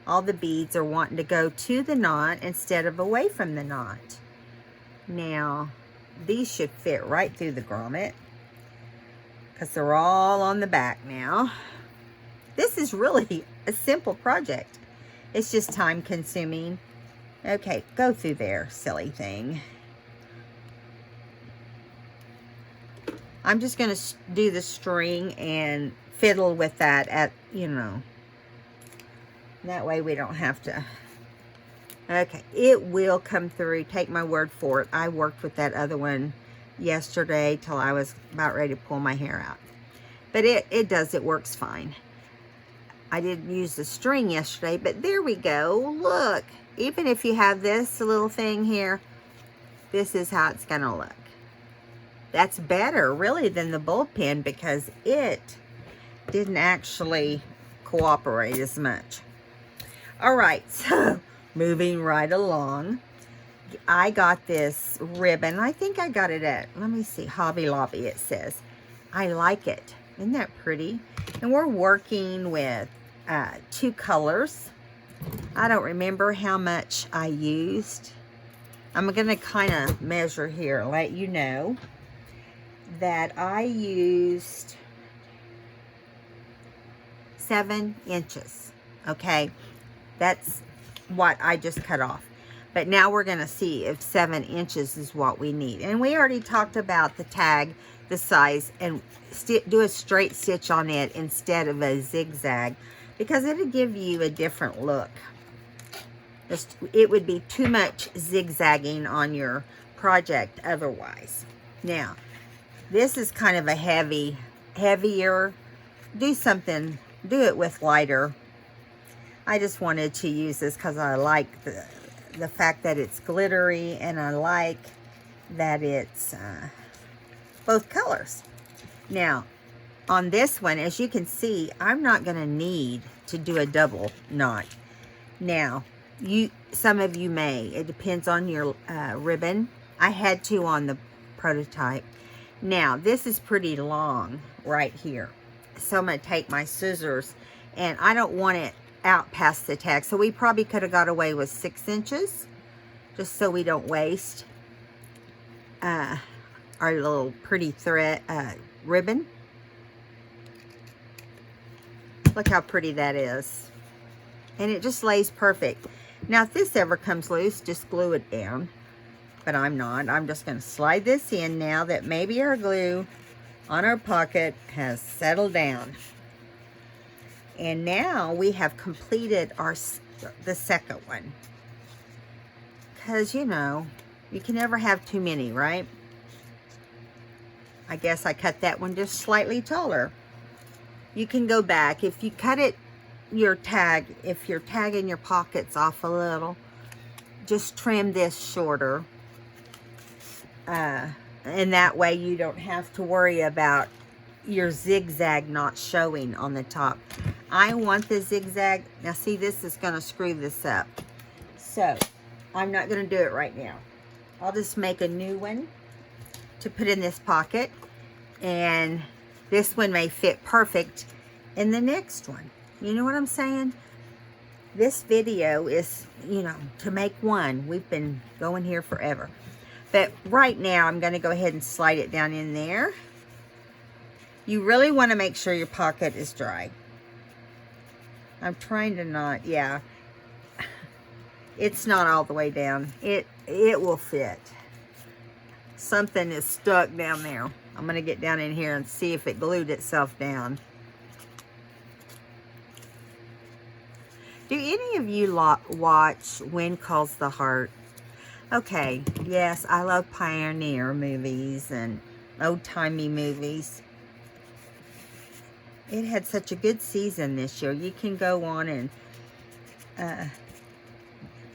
A: All the beads are wanting to go to the knot instead of away from the knot. Now, these should fit right through the grommet because they're all on the back now. This is really a simple project. It's just time consuming. Okay, go through there, silly thing. I'm just going to do the string and fiddle with that at, that way we don't have to. Okay, it will come through. Take my word for it. I worked with that other one yesterday till I was about ready to pull my hair out. But it works fine. I didn't use the string yesterday, but there we go. Look, even if you have this little thing here, this is how it's going to look. That's better, really, than the bulb pin because it didn't actually cooperate as much. All right, so moving right along. I got this ribbon. I think I got it at, let me see, Hobby Lobby, it says. I like it. Isn't that pretty? And we're working with 2 colors. I don't remember how much I used. I'm going to kind of measure here, let you know that I used 7 inches. Okay, that's what I just cut off. But now we're going to see if 7 inches is what we need. And we already talked about the tag, the size, and do a straight stitch on it instead of a zigzag because it'll give you a different look. It would be too much zigzagging on your project otherwise. Now, this is kind of a heavier. Do it with lighter. I just wanted to use this because I like the fact that it's glittery, and I like that it's both colors. Now, on this one, as you can see, I'm not going to need to do a double knot. Now, some of you may. It depends on your ribbon. I had to on the prototype. Now, this is pretty long right here. So I'm going to take my scissors, and I don't want it out past the tag. So we probably could have got away with 6 inches, just so we don't waste our little pretty thread ribbon. Look how pretty that is. And it just lays perfect. Now, if this ever comes loose, just glue it down. But I'm not. I'm just going to slide this in now that maybe our glue on our pocket has settled down. And now we have completed the second one. Because, you know, you can never have too many, right? I guess I cut that one just slightly taller. You can go back. If you cut it, if you're tagging your pockets off a little, just trim this shorter. And that way you don't have to worry about your zigzag not showing on the top. I want the zigzag. Now see, this is going to screw this up. So I'm not going to do it right now. I'll just make a new one to put in this pocket. And this one may fit perfect in the next one. You know what I'm saying? This video is, you know, to make one. We've been going here forever. But right now, I'm going to go ahead and slide it down in there. You really want to make sure your pocket is dry. I'm trying to not, yeah. It's not all the way down. It will fit. Something is stuck down there. I'm going to get down in here and see if it glued itself down. Do any of you watch When Calls the Heart? Okay, yes, I love pioneer movies and old-timey movies. It had such a good season this year. You can go on and...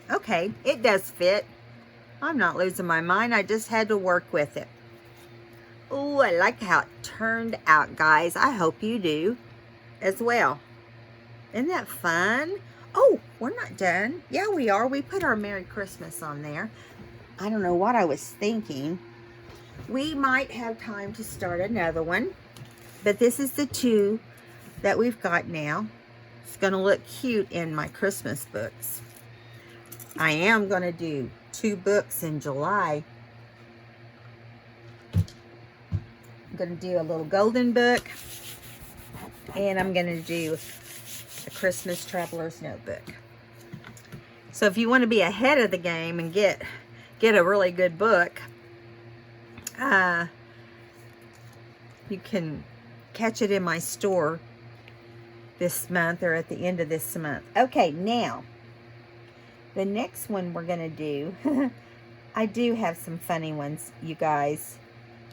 A: okay, it does fit. I'm not losing my mind. I just had to work with it. Oh, I like how it turned out, guys. I hope you do as well. Isn't that fun? Oh, we're not done. Yeah, we are. We put our Merry Christmas on there. I don't know what I was thinking. We might have time to start another one. But this is the two that we've got now. It's going to look cute in my Christmas books. I am going to do 2 books in July. I'm going to do a little golden book. And I'm going to do a Christmas Traveler's Notebook. So if you want to be ahead of the game and get a really good book, you can catch it in my store this month or at the end of this month. Okay, now, the next one we're going to do, I do have some funny ones, you guys,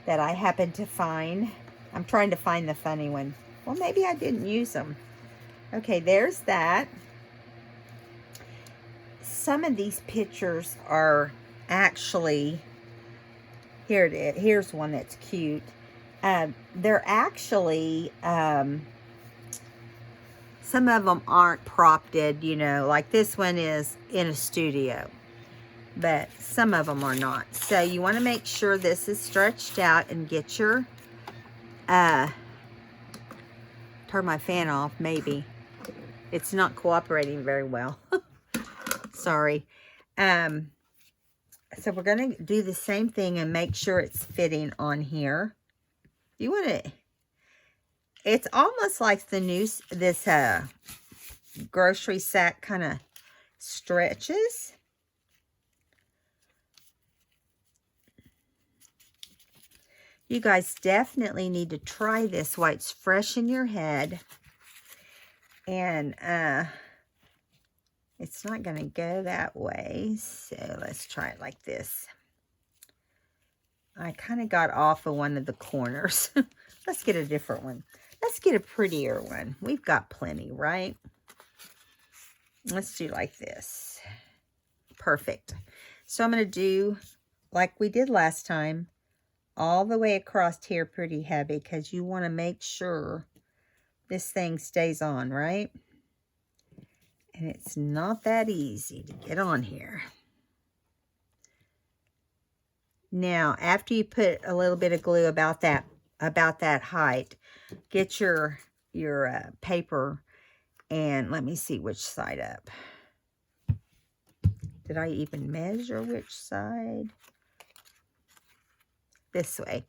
A: that I happened to find. I'm trying to find the funny one. Well, maybe I didn't use them. Okay, there's that. Some of these pictures are actually, here it is. Here's one that's cute. They're actually, some of them aren't propped, you know, like this one is in a studio, but some of them are not. So you want to make sure this is stretched out and get your, turn my fan off, maybe. It's not cooperating very well. Sorry. So we're going to do the same thing and make sure it's fitting on here. You want to, it's almost like this grocery sack kind of stretches. You guys definitely need to try this while it's fresh in your head. And it's not going to go that way. So let's try it like this. I kind of got off of one of the corners. Let's get a different one. Let's get a prettier one. We've got plenty, right? Let's do like this. Perfect. So I'm going to do like we did last time, all the way across here pretty heavy, because you want to make sure this thing stays on, right? And it's not that easy to get on here. Now, after you put a little bit of glue about that height, get your paper, and let me see which side up. Did I even measure which side? This way.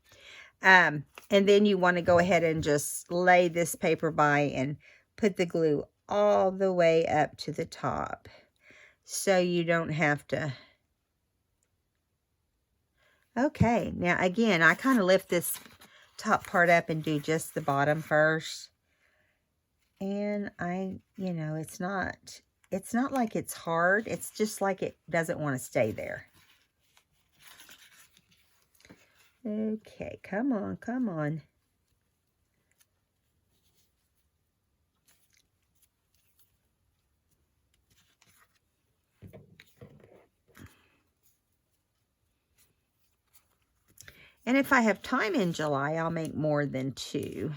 A: And then you want to go ahead and just lay this paper by and put the glue all the way up to the top, so you don't have to. Okay, now again, I kind of lift this top part up and do just the bottom first. And you know, it's not like it's hard. It's just like it doesn't want to stay there. Okay, come on, come on. And if I have time in July, I'll make more than 2.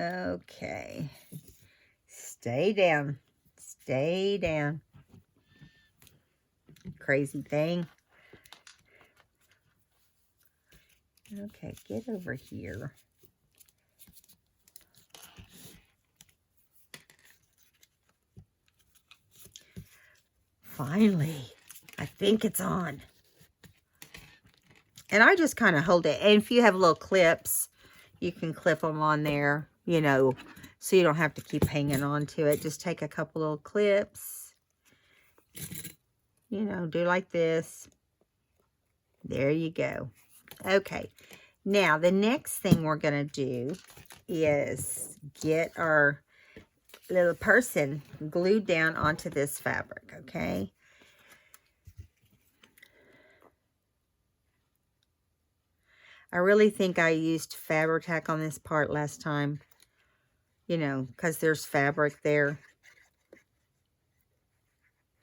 A: Okay. Stay down. Stay down. Crazy thing. Okay, get over here. Finally, I think it's on. And I just kind of hold it. And if you have little clips, you can clip them on there, you know, so you don't have to keep hanging on to it. Just take a couple little clips, you know, do like this. There you go. Okay. Now, the next thing we're going to do is get our little person glued down onto this fabric, okay? I really think I used Fabri-Tac on this part last time, you know, because there's fabric there.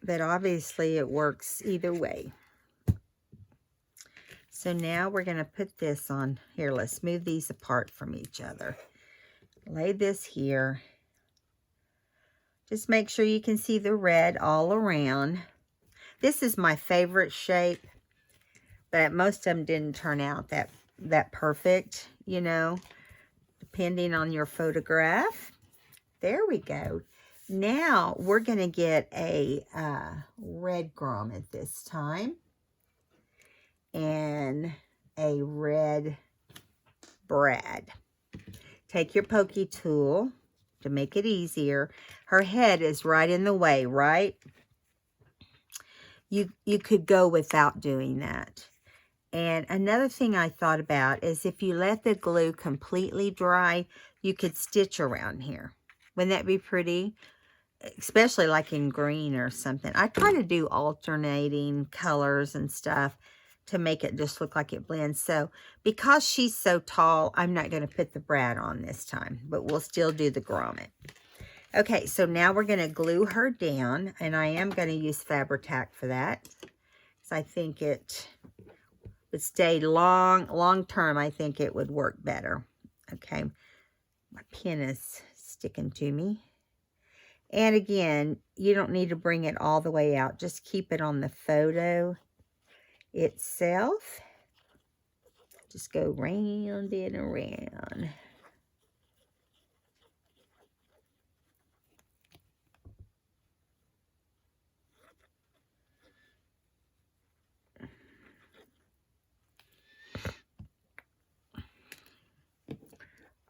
A: But obviously it works either way. So now we're going to put this on. Here, let's move these apart from each other. Lay this here. Just make sure you can see the red all around. This is my favorite shape, but most of them didn't turn out that perfect, you know, depending on your photograph. There we go. Now we're going to get a red grommet this time and a red brad. Take your pokey tool to make it easier. Her head is right in the way, right? You could go without doing that. And another thing I thought about is if you let the glue completely dry, you could stitch around here. Wouldn't that be pretty? Especially like in green or something. I try to do alternating colors and stuff to make it just look like it blends. So because she's so tall, I'm not going to put the brad on this time, but we'll still do the grommet. Okay, so now we're going to glue her down, and I am going to use Fabri-Tac for that. So I think it would stay long term. I think it would work better. Okay, my pen is sticking to me. And again, you don't need to bring it all the way out. Just keep it on the photo itself. Just go round and around.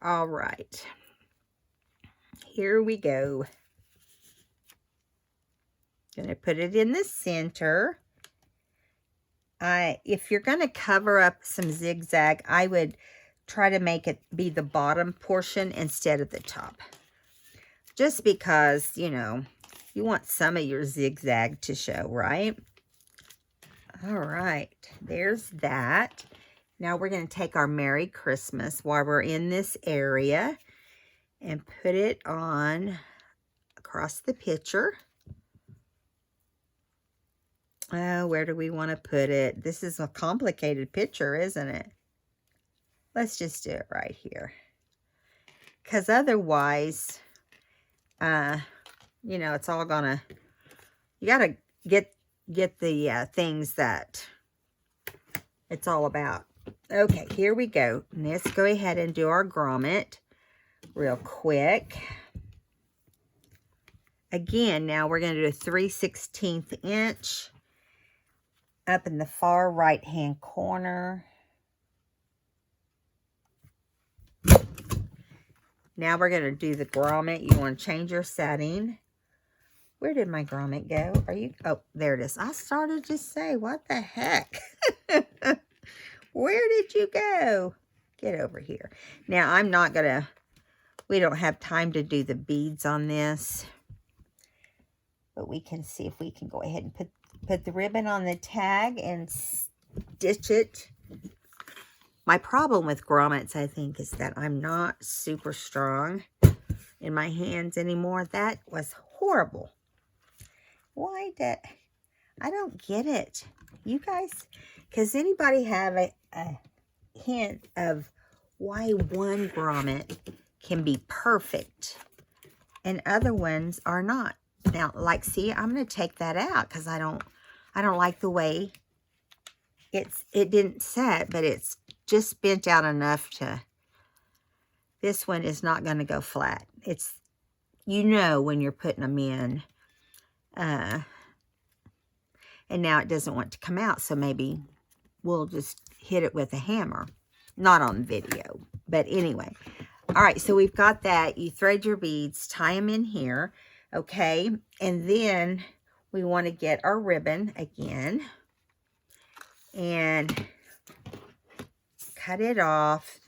A: All right. Here we go. Going to put it in the center. If you're going to cover up some zigzag, I would try to make it be the bottom portion instead of the top. Just because, you know, you want some of your zigzag to show, right? All right, there's that. Now we're going to take our Merry Christmas while we're in this area and put it on across the picture. Oh, where do we want to put it? This is a complicated picture, isn't it? Let's just do it right here. Because otherwise, you know, it's all gonna, you got to get the things that it's all about. Okay, here we go. Let's go ahead and do our grommet real quick. Again, now we're going to do a 3/16 inch up in the far right hand corner. Now we're going to do the grommet. You want to change your setting. Where did my grommet go? Oh, there it is. I started to say, what the heck? Where did you go? Get over here. Now, I'm not going to, we don't have time to do the beads on this. But we can see if we can go ahead and put the ribbon on the tag and stitch it. My problem with grommets, I think, is that I'm not super strong in my hands anymore. That was horrible. Why did... I don't get it. You guys, does anybody have a hint of why one grommet can be perfect and other ones are not? Now, like, see, I'm going to take that out because I don't like the way it didn't set, but it's just bent out enough to, this one is not going to go flat. It's, you know, when you're putting them in, and now it doesn't want to come out, so maybe we'll just hit it with a hammer. Not on video, but anyway. All right, so we've got that. You thread your beads, tie them in here, okay? And then we want to get our ribbon again and cut it off.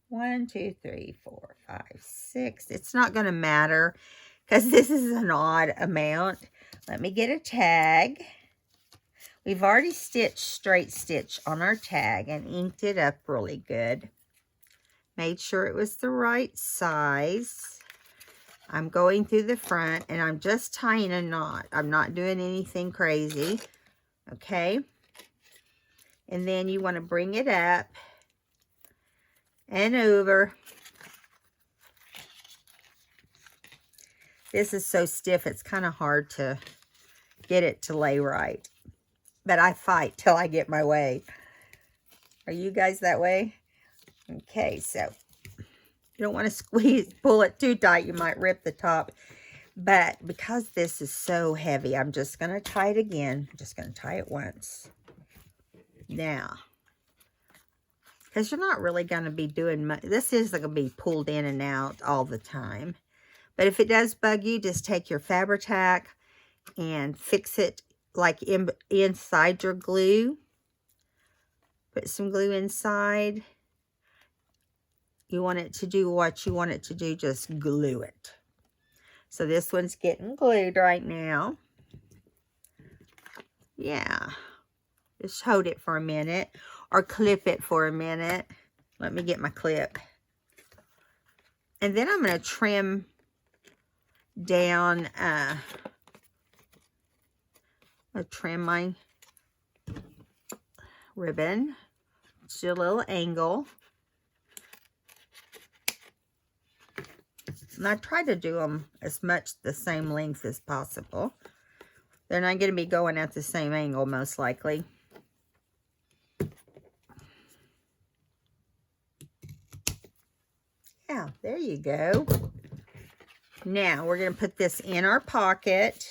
A: 1, 2, 3, 4, 5, 6. It's not going to matter because this is an odd amount. Let me get a tag. We've already stitched straight stitch on our tag and inked it up really good. Made sure it was the right size. I'm going through the front and I'm just tying a knot. I'm not doing anything crazy. Okay. And then you want to bring it up and over. This is so stiff, it's kind of hard to get it to lay right. But I fight till I get my way. Are you guys that way? Okay, so you don't want to pull it too tight. You might rip the top. But because this is so heavy, I'm just going to tie it again. I'm just going to tie it once. Now, because you're not really going to be doing much. This is going to be pulled in and out all the time. But if it does bug you, just take your Fabri-Tac and fix it like inside your glue. Put some glue inside. You want it to do what you want it to do, just glue it. So this one's getting glued right now. Yeah. Just hold it for a minute or clip it for a minute. Let me get my clip. And then I'm going to trim down, I'll trim my ribbon. Just a little angle. And I try to do them as much the same length as possible. They're not going to be going at the same angle, most likely. Yeah, there you go. Now, we're going to put this in our pocket.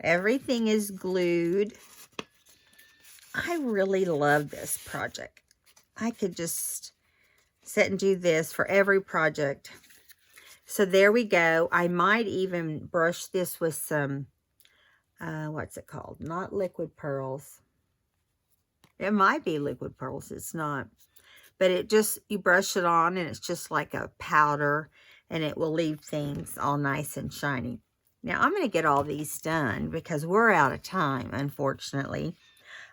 A: Everything is glued. I really love this project. I could just sit and do this for every project. So there we go. I might even brush this with some, what's it called? Not liquid pearls. It might be liquid pearls. It's not. But it just, you brush it on and it's just like a powder and it will leave things all nice and shiny. Now I'm going to get all these done because we're out of time, unfortunately.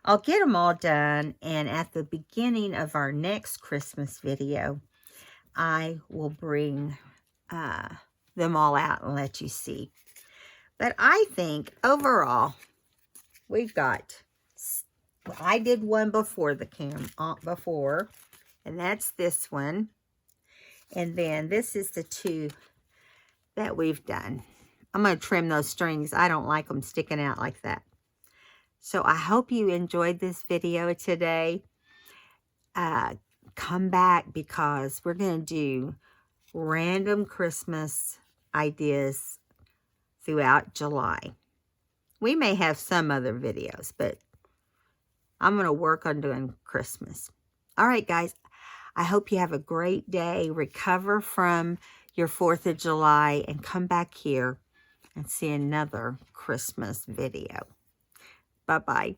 A: I'll get them all done, and at the beginning of our next Christmas video, I will bring them all out and let you see. But I think overall, we've got, I did one before the before, and that's this one. And then this is the two that we've done. I'm going to trim those strings. I don't like them sticking out like that. So I hope you enjoyed this video today. Come back because we're going to do random Christmas ideas throughout July. We may have some other videos, but I'm going to work on doing Christmas. All right, guys. I hope you have a great day. Recover from your 4th of July and come back here and see another Christmas video. Bye-bye.